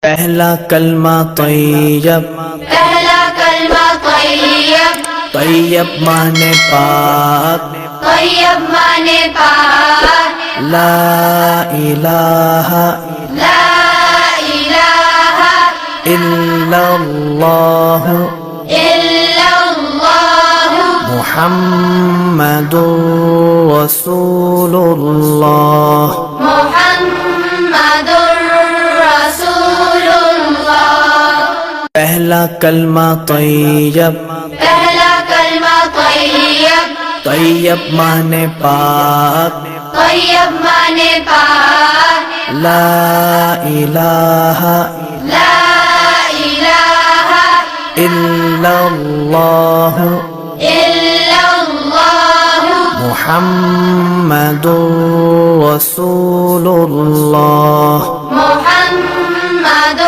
پہلا کلمہ طیب، پہلا کلمہ طیب، طیب مانے پاک، طیب مانے پاک، لا الہ لا الہ الا اللہ الا اللہ محمد رسول اللہ۔ محمد رسول اللہ۔ پہلا کلمہ طیب، پہلا کلمہ طیب، طیب مانے پاک، طیب مانے پاک، لا الہ لا الہ الا اللہ الا اللہ محمد رسول اللہ۔ محمد